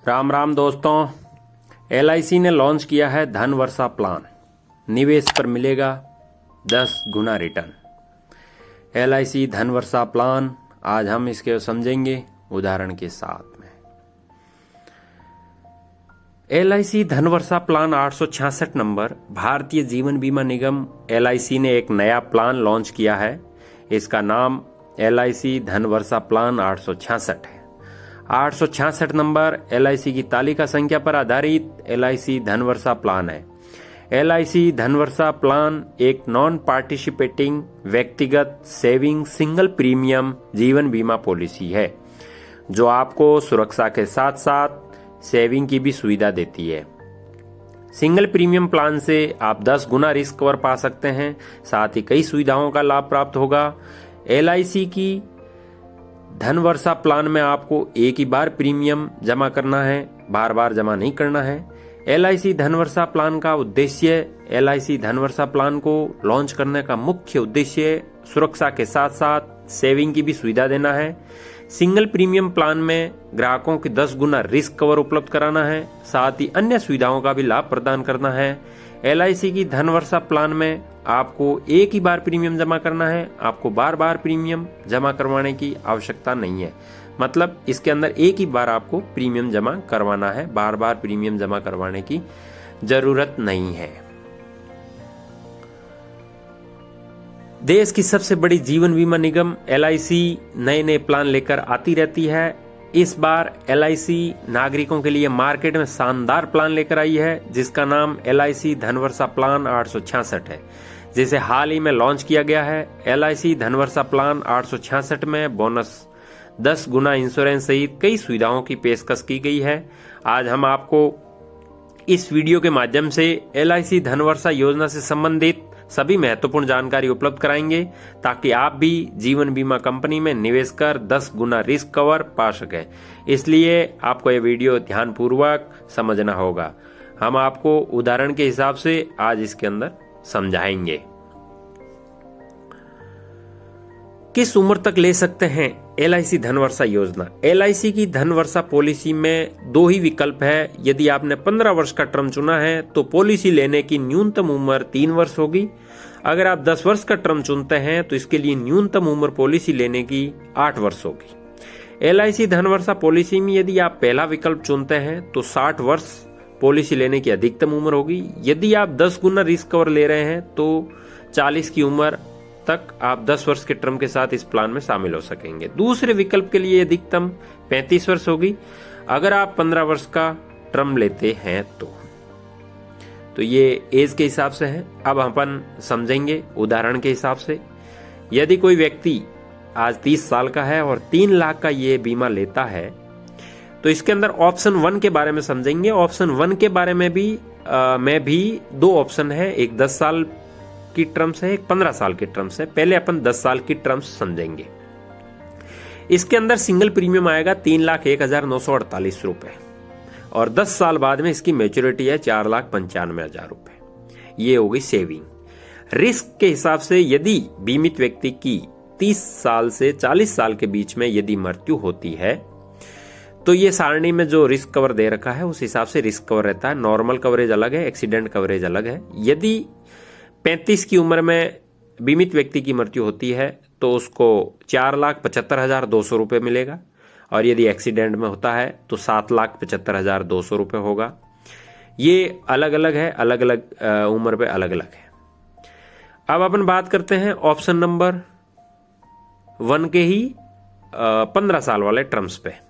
राम राम दोस्तों। LIC ने launch किया है धन वर्षा प्लान। निवेश पर मिलेगा 10 गुना रिटर्न। LIC धन वर्षा प्लान आज हम इसके समझेंगे उदाहरण के साथ में। LIC धन वर्षा प्लान 866 नंबर भारतीय जीवन बीमा निगम LIC ने एक नया प्लान लॉन्च किया है। इसका नाम LIC धन वर्षा प्लान 866 है। 866 नंबर LIC की तालिका संख्या पर आधारित LIC धन वर्षा प्लान है। LIC धन वर्षा प्लान एक नॉन पार्टिसिपेटिंग व्यक्तिगत सेविंग सिंगल प्रीमियम जीवन बीमा पॉलिसी है जो आपको सुरक्षा के साथ साथ सेविंग की भी सुविधा देती है। सिंगल प्रीमियम प्लान से आप 10 गुना रिस्क कवर पा सकते हैं, साथ ही कई सुविधाओं का लाभ प्राप्त होगा। LIC की धन वर्षा प्लान में आपको एक ही बार प्रीमियम जमा करना है, बार बार जमा नहीं करना है। LIC धन वर्षा प्लान का उद्देश्य LIC धन वर्षा प्लान को लॉन्च करने का मुख्य उद्देश्य सुरक्षा के साथ साथ सेविंग की भी सुविधा देना है। सिंगल प्रीमियम प्लान में ग्राहकों की 10 गुना रिस्क कवर उपलब्ध कराना है, साथ ही अन्य सुविधाओं का भी लाभ प्रदान करना है। LIC की धन वर्षा प्लान में आपको एक ही बार प्रीमियम जमा करना है, आपको बार बार प्रीमियम जमा करवाने की आवश्यकता नहीं है। मतलब इसके अंदर एक ही बार आपको प्रीमियम जमा करवाना है, बार बार प्रीमियम जमा करवाने की जरूरत नहीं है। देश की सबसे बड़ी जीवन बीमा निगम LIC नए नए प्लान लेकर आती रहती है। इस बार LIC नागरिकों के लिए मार्केट में शानदार प्लान लेकर आई है जिसका नाम LIC धन वर्षा प्लान 866 है, जिसे हाल ही में लॉन्च किया गया है। LIC धन वर्षा प्लान 866 में बोनस 10 गुना इंश्योरेंस सहित कई सुविधाओं की पेशकश की गई है। आज हम आपको इस वीडियो के माध्यम से LIC धन वर्षा योजना से संबंधित सभी महत्वपूर्ण जानकारी उपलब्ध कराएंगे ताकि आप भी जीवन बीमा कंपनी में निवेश कर 10 गुना रिस्क कवर पा सकें। इसलिए आपको यह वीडियो ध्यानपूर्वक समझना होगा। हम आपको उदाहरण के हिसाब से आज इसके अंदर समझाएंगे। किस उम्र तक ले सकते हैं LIC धन वर्षा योजना? LIC की धन वर्षा पॉलिसी में 2 ही विकल्प है। यदि आपने 15 वर्ष का टर्म चुना है तो पॉलिसी लेने की न्यूनतम उम्र 3 वर्ष होगी। अगर आप 10 वर्ष का टर्म चुनते हैं तो इसके लिए न्यूनतम उम्र पॉलिसी लेने की 8 वर्ष होगी। LIC धन वर्षा पॉलिसी में यदि आप पहला विकल्प चुनते हैं तो 60 वर्ष पॉलिसी लेने की अधिकतम उम्र होगी। यदि आप 10 गुना रिस्क कवर ले रहे हैं तो 40 की उम्र तक आप 10 वर्ष के टर्म के साथ इस प्लान में शामिल हो सकेंगे। दूसरे विकल्प के लिए अधिकतम 35 वर्ष होगी अगर आप 15 वर्ष का टर्म लेते हैं तो ये एज के हिसाब से है। अब अपन समझेंगे उदाहरण के हिसाब से। यदि कोई व्यक्ति आज 30 साल का है और 3 लाख का ये बीमा लेता है तो इसके अंदर ऑप्शन 1 के बारे में समझेंगे। ऑप्शन 1 के बारे में भी 2 ऑप्शन है, एक 10 साल की टर्म्स है, एक 15 साल की टर्म्स है। पहले अपन 10 साल की टर्म्स समझेंगे। इसके अंदर सिंगल प्रीमियम आएगा 3,01,948 रुपए और 10 साल बाद में इसकी मैच्योरिटी है 4,95,000 रुपए। ये हो गई सेविंग। रिस्क के हिसाब से यदि बीमित व्यक्ति की 30 साल से 40 साल के बीच में यदि मृत्यु होती है तो ये सारणी में जो रिस्क कवर दे रखा है उस हिसाब से रिस्क कवर रहता है। नॉर्मल कवरेज अलग है, एक्सीडेंट कवरेज अलग है। यदि 35 की उम्र में बीमित व्यक्ति की मृत्यु होती है तो उसको 4,75,200 रुपए मिलेगा और यदि एक्सीडेंट में होता है तो 7,75,200 रुपए होगा। ये अलग अलग है, अलग अलग उम्र पे अलग अलग है। अब अपन बात करते हैं ऑप्शन नंबर 1 के ही 15 साल वाले टर्म्स पे।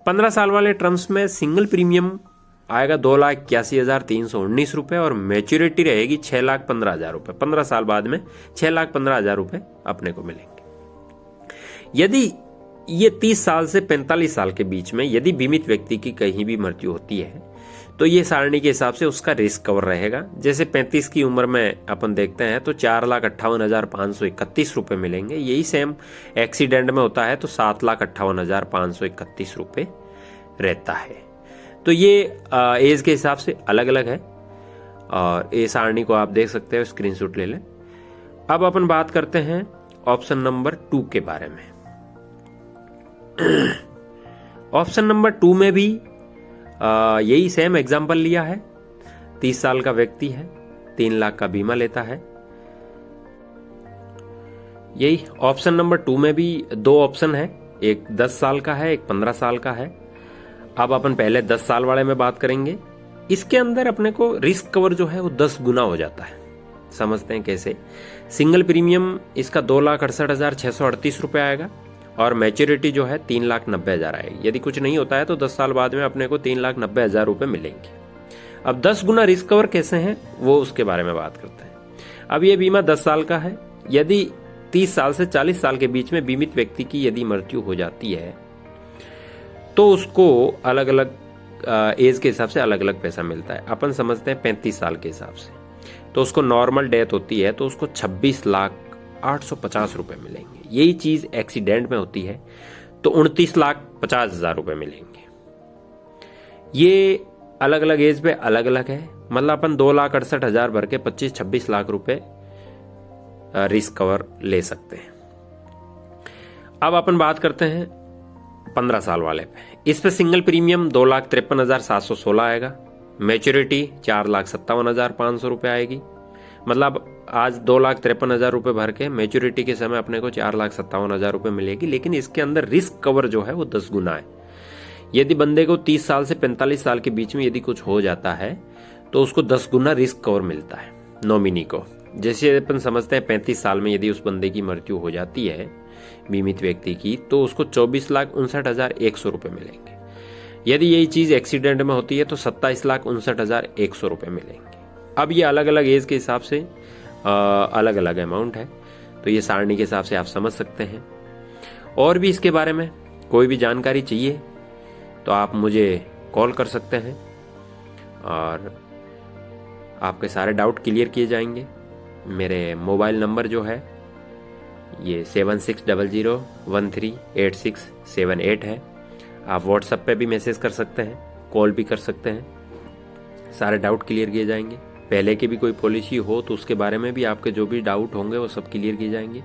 15 साल वाले टर्म्स में सिंगल प्रीमियम आएगा 2,81,319 रुपए और मैच्योरिटी रहेगी 6,15,000 रुपए। 15 साल बाद में 6,15,000 रुपए अपने को मिलेंगे। यदि ये 30 साल से 45 साल के बीच में यदि बीमित व्यक्ति की कहीं भी मृत्यु होती है तो ये सारणी के हिसाब से उसका रिस्क कवर रहेगा। जैसे 35 की उम्र में अपन देखते हैं तो 4,58,531 रुपए मिलेंगे। यही सेम एक्सीडेंट में होता है तो 7,58,531 रुपए रहता है। तो ये एज के हिसाब से अलग अलग है और ये सारणी को आप देख सकते हो, स्क्रीनशॉट ले लें। अब अपन बात करते हैं ऑप्शन नंबर 2 के बारे में। ऑप्शन नंबर 2 में भी यही सेम एग्जाम्पल लिया है। 30 साल का व्यक्ति है, 3 लाख का बीमा लेता है। यही ऑप्शन नंबर 2 में भी 2 ऑप्शन है, एक 10 साल का है, एक 15 साल का है। अब अपन पहले 10 साल वाले में बात करेंगे। इसके अंदर अपने को रिस्क कवर जो है वो 10 गुना हो जाता है। समझते हैं कैसे। सिंगल प्रीमियम इसका 2,68,638 रुपये आएगा और मैच्योरिटी जो है 3,90,000 आएगी। यदि कुछ नहीं होता है तो 10 साल बाद में अपने को 3,90,000 रुपये मिलेंगे। अब 10 गुना रिस्क कवर कैसे हैं वो उसके बारे में बात करते हैं। अब ये बीमा 10 साल का है। यदि 30 साल से 40 साल के बीच में बीमित व्यक्ति की यदि मृत्यु हो जाती है तो उसको अलग अलग एज के हिसाब से अलग अलग पैसा मिलता है। अपन समझते हैं 35 साल के हिसाब से, तो उसको नॉर्मल डेथ होती है तो उसको 26,08,50 रुपये मिलेंगे। यही चीज एक्सीडेंट में होती है तो 29,50,000 रुपये मिलेंगे। ये अलग अलग एज पे अलग अलग है। मतलब अपन 2,68,000 भर के 25-26 लाख रुपए रिस्क कवर ले सकते हैं। अब अपन बात करते हैं 15 साल वाले पे। इस पे सिंगल प्रीमियम 2,53,716 आएगा। मैच्योरिटी 4,57,500 रुपये आएगी। मतलब आज 2,53,000 रुपये भर के मैच्योरिटी के समय अपने को 4,57,000 रुपये मिलेगी। लेकिन इसके अंदर रिस्क कवर जो है वो 10 गुना है। यदि बंदे को 30 साल से 45 साल के बीच में यदि कुछ हो जाता है तो उसको 10 गुना रिस्क कवर मिलता है नॉमिनी को। जैसे अपन समझते हैं 35 साल में यदि उस बंदे की मृत्यु हो जाती है बीमित व्यक्ति की तो उसको 24,59,100 रुपये मिलेंगे। यदि यही चीज एक्सीडेंट में होती है तो 27,59,100 रुपये मिलेंगे। अब ये अलग अलग एज के हिसाब से अलग अलग अमाउंट है, तो ये सारणी के हिसाब से आप समझ सकते हैं। और भी इसके बारे में कोई भी जानकारी चाहिए तो आप मुझे कॉल कर सकते हैं और आपके सारे डाउट क्लियर किए जाएंगे। मेरे मोबाइल नंबर जो है ये 7600138678 है। आप व्हाट्सएप पे भी मैसेज कर सकते हैं, कॉल भी कर सकते हैं। सारे डाउट क्लियर किए जाएंगे। पहले की भी कोई पॉलिसी हो तो उसके बारे में भी आपके जो भी डाउट होंगे वो सब क्लियर किए जाएंगे।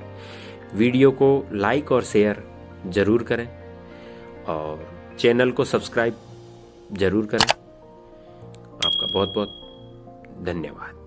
वीडियो को लाइक और शेयर जरूर करें और चैनल को सब्सक्राइब जरूर करें। आपका बहुत बहुत धन्यवाद।